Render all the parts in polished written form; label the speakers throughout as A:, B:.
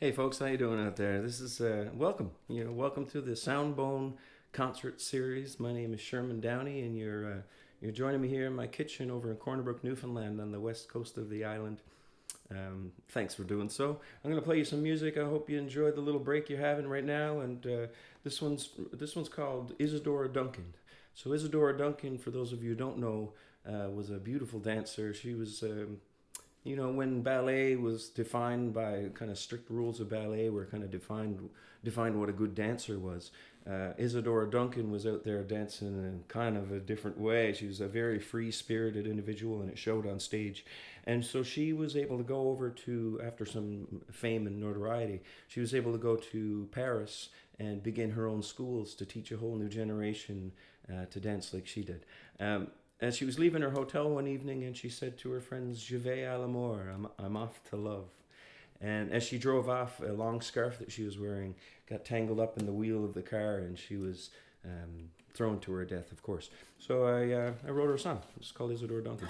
A: Hey folks, how you doing out there? This is welcome. Welcome to the Soundbone concert series. My name is Sherman Downey, and you're joining me here in my kitchen over in Corner Brook, Newfoundland, on the west coast of the island. Thanks for doing so. I'm going to play you some music. I hope you enjoyed the little break you're having right now. And this one's called Isadora Duncan. So Isadora Duncan, for those of you who don't know, was a beautiful dancer. She was when ballet was defined by kind of strict rules of ballet, were kind of defined what a good dancer was. Isadora Duncan was out there dancing in kind of a different way. She was a very free-spirited individual, and it showed on stage. And so she was able to go over to, after some fame and notoriety, she was able to go to Paris and begin her own schools to teach a whole new generation to dance like she did. As she was leaving her hotel one evening, and she said to her friends, "Je vais à l'amour, I'm off to love." And as she drove off, a long scarf that she was wearing got tangled up in the wheel of the car, and she was thrown to her death, of course. So I wrote her a song. It's called Isadora Duncan.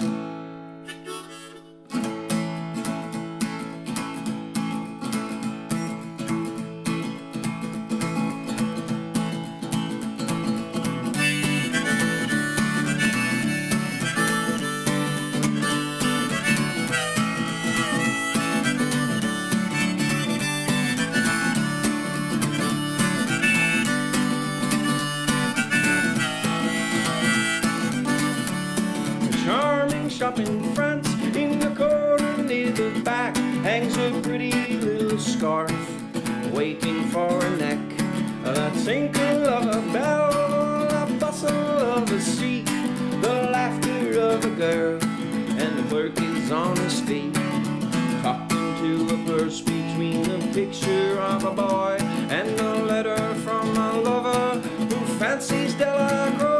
A: Shop in front, in the corner near the back, hangs a pretty little scarf, waiting for a neck. The tinkle of a bell, the bustle of a street, the laughter of a girl, and the clerk is on his feet, talking to a purse between a picture of a boy and a letter from a lover who fancies Delacroix.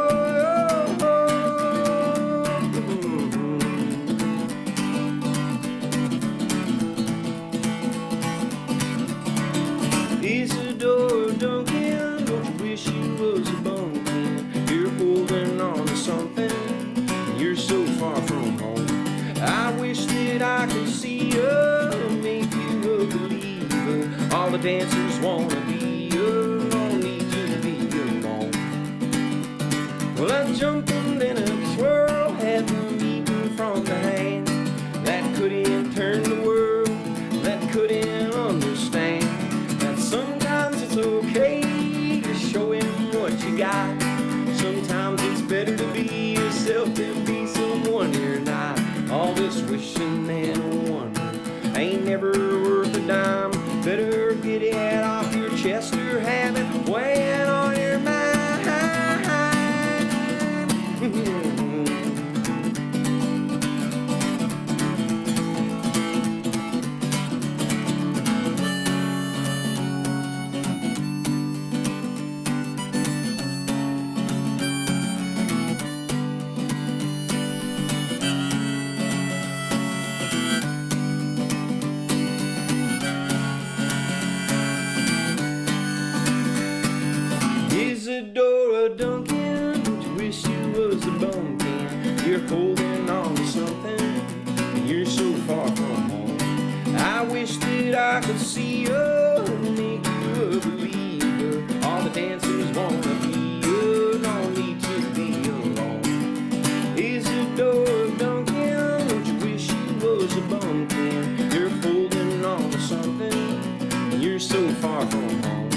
A: Isadora Duncan, don't you wish you was a bumpkin? You're holding on to something, and you're so far from home. I wish that I could see you and make you a believer. All the dancers wanna be you, don't need to be alone. Well, I jumped and then a swirl, had them eating from the hand that couldn't turn the world, that couldn't understand. Sometimes it's okay to show him what you got. Sometimes it's better to be yourself than be someone you're not. All this wishing and wondering ain't never worth a dime. Better get it off your chest or have it weighing on your mind. Isadora Duncan, don't you wish you was a bumpkin? You're holding on to something, and you're so far from home. I wish that I could see you and make you a believer. All the dancers wanna be you, don't need to be alone. Isadora Duncan, don't you wish you was a bumpkin? You're holding on to something, and you're so far from home.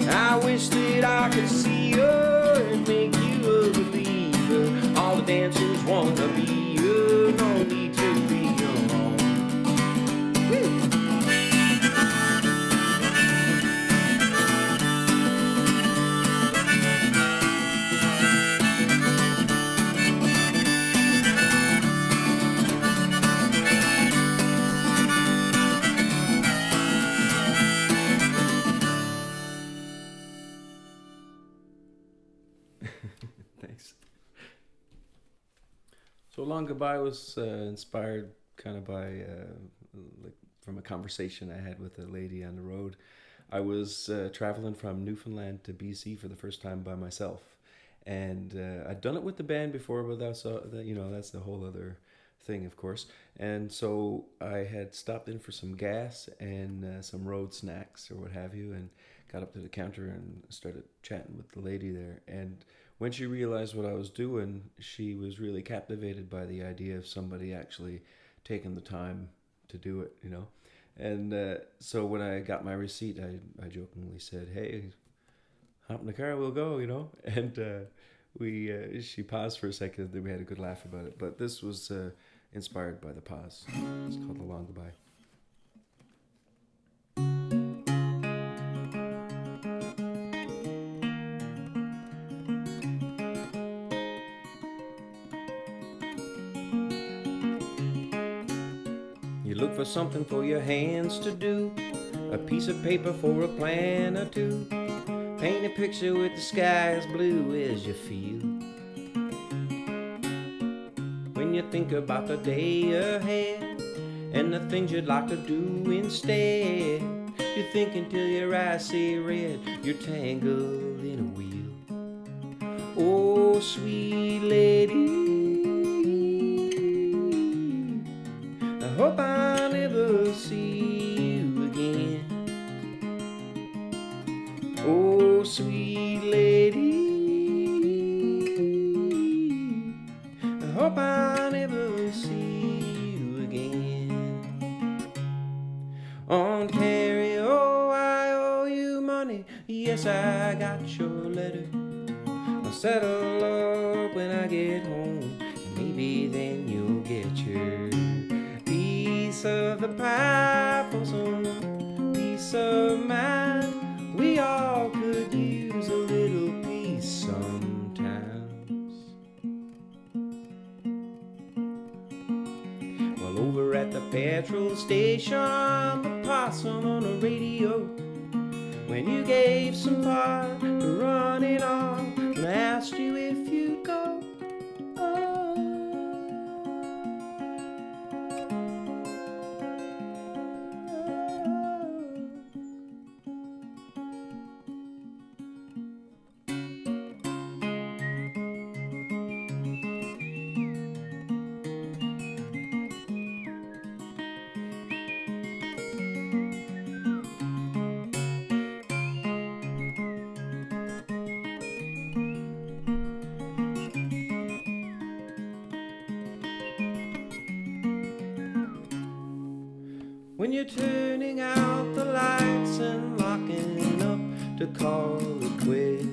A: I wish that I could see you and make you a believer. All the dancers wanna be you, no need to be alone. Woo. Thanks. So Long Goodbye was inspired kind of by from a conversation I had with a lady on the road. I was traveling from Newfoundland to BC for the first time by myself, and I'd done it with the band before, but that's the whole other thing, of course. And so I had stopped in for some gas and some road snacks or what have you, and got up to the counter and started chatting with the lady there. And when she realized what I was doing, she was really captivated by the idea of somebody actually taking the time to do it, you know. And so when I got my receipt, I jokingly said, "Hey, hop in the car, we'll go," you know. And she paused for a second, then we had a good laugh about it. But this was inspired by the pause. It's called The Long Goodbye. You look for something for your hands to do, a piece of paper for a plan or two. Paint a picture with the sky as blue as you feel. When you think about the day ahead and the things you'd like to do instead, you think until your eyes see red, you're tangled in a wheel. Oh, sweet lady, I hope I'll never see you again. Oh, sweet lady, I hope I'll never see you again. Ontario, I owe you money. Yes, I got your letter. I'll settle up when I get home. Maybe then you'll get your piece of the pie for some peace of mind. We all could use a little peace sometimes. Well, over at the petrol station, the possum on the radio, when you gave some thought to running on, and I asked you if you'd go. When you're turning out the lights and locking up to call it quits,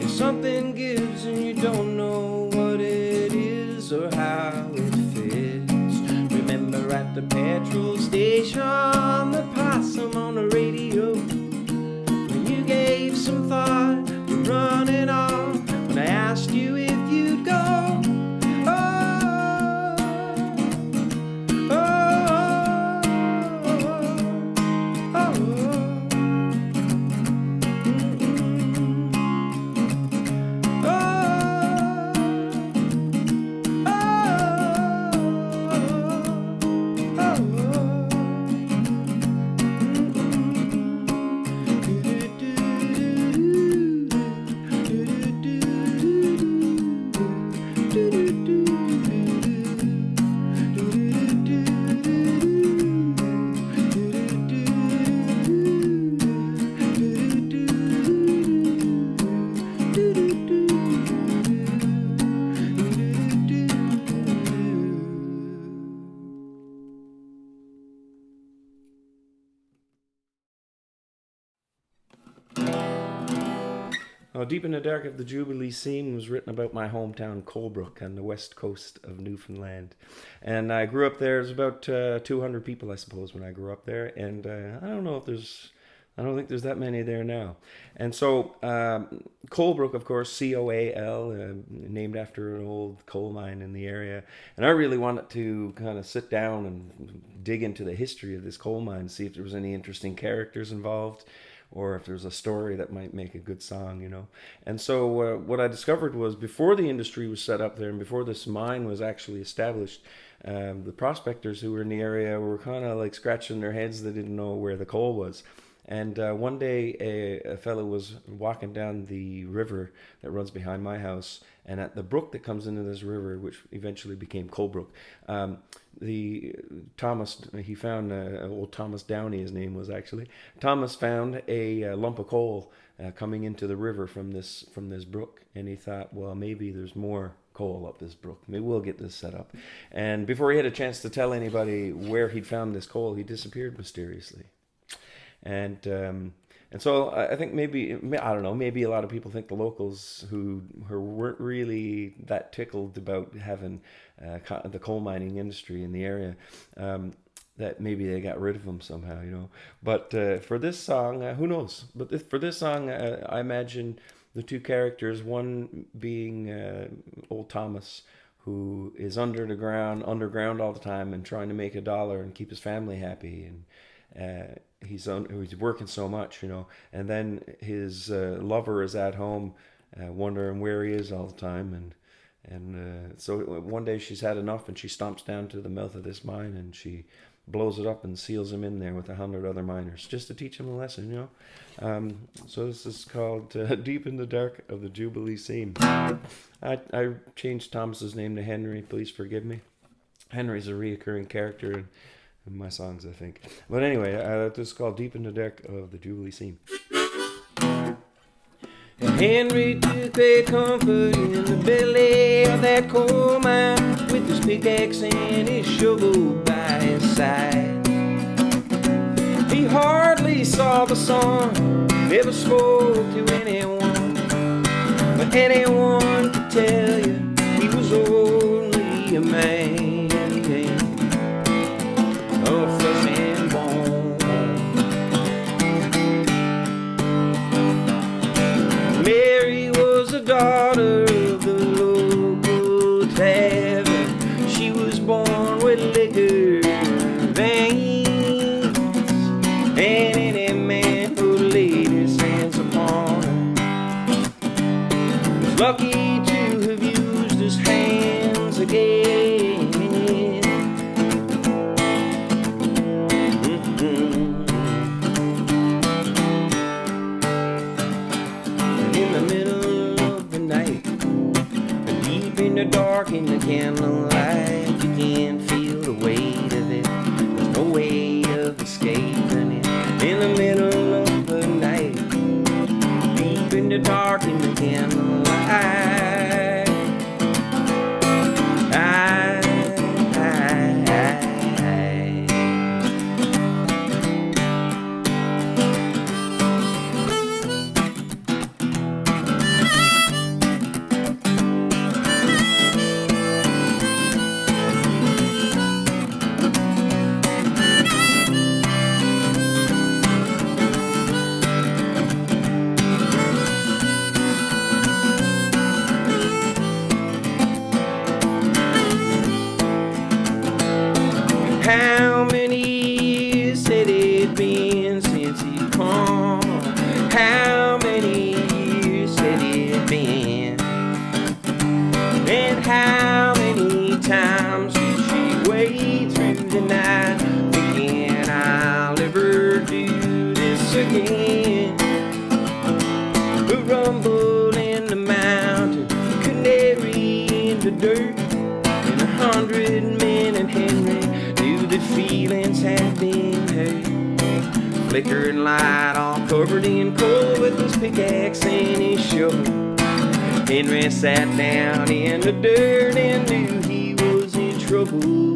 A: if something gives and you don't know what it is or how it fits, remember at the petrol station, the possum on the radio, when you gave some thought to running off, when I asked you if you'd go. Deep in the Dark of the Jubilee Seam was written about my hometown, Coal Brook, on the west coast of Newfoundland. And I grew up there. There's about 200 people, I suppose, when I grew up there. And I don't think there's that many there now. And so Coal Brook, of course, Coal, named after an old coal mine in the area. And I really wanted to kind of sit down and dig into the history of this coal mine, see if there was any interesting characters involved, or if there's a story that might make a good song, you know. And so what I discovered was before the industry was set up there and before this mine was actually established, the prospectors who were in the area were kind of like scratching their heads. They didn't know where the coal was. And one day, a fellow was walking down the river that runs behind my house, and at the brook that comes into this river, which eventually became Coal Brook, he found old Thomas Downey, his name was actually. Thomas found a lump of coal coming into the river from this brook, and he thought, well, maybe there's more coal up this brook. Maybe we'll get this set up. And before he had a chance to tell anybody where he'd found this coal, he disappeared mysteriously. And so I think maybe, I don't know, maybe a lot of people think the locals who weren't really that tickled about having the coal mining industry in the area, that maybe they got rid of them somehow, you know. But for this song, who knows? But for this song, I imagine the two characters, one being old Thomas, who is underground all the time and trying to make $1 and keep his family happy, and he's working so much, you know. And then his lover is at home, wondering where he is all the time, and so one day she's had enough, and she stomps down to the mouth of this mine, and she blows it up and seals him in there with 100 other miners, just to teach him a lesson, you know. So this is called Deep in the Dark of the Jubilee Seam. I changed Thomas's name to Henry, please forgive me. Henry's a reoccurring character in my songs, I think. But anyway, this is called Deep in the Dark of the Jubilee Seam. Henry took great comfort in the belly of that coal mine, with his pickaxe and his shovel by his side. He hardly saw the sun, never spoke to anyone, but anyone could tell you he was only a man of flesh and bone. Mary was the daughter of the local tavern. She was born with liquor veins, and any man who laid his hands upon her was lucky to have used his hands again. And in the middle of the night, deep in the dark, in the candlelight, you can feel the weight of it. There's no way of escaping it. In the middle of the night, deep in the dark, in the candlelight, how many years had it been since he come? How many years had it been? And how many times did she wait through the night, thinking I'll never do this again? A rumble in the mountain, canary in the dirt, and 100 men and Henry knew that feelings had been hurt. Flickering light, all covered in coal, with his pickaxe and his shovel. Henry sat down in the dirt and knew he was in trouble.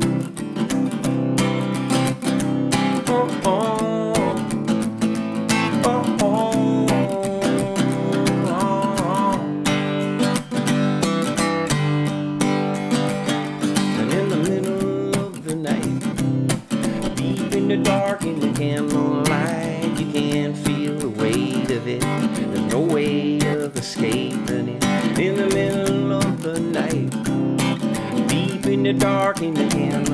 A: Oh, oh, oh, oh, oh. And in the middle of the night, deep in the dark, in the candlelight, you can feel the weight of it. There's no way of escaping it. In the middle of the night, deep in the dark, in the candlelight,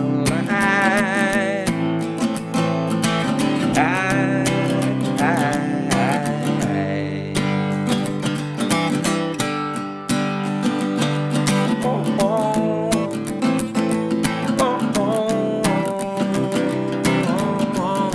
A: oh, oh, oh, oh, oh.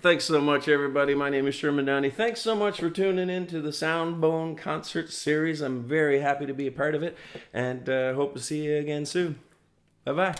A: Thanks so much, everybody. My name is Sherman Downey. Thanks so much for tuning in to the Soundbone concert series. I'm very happy to be a part of it, and hope to see you again soon. Bye-bye.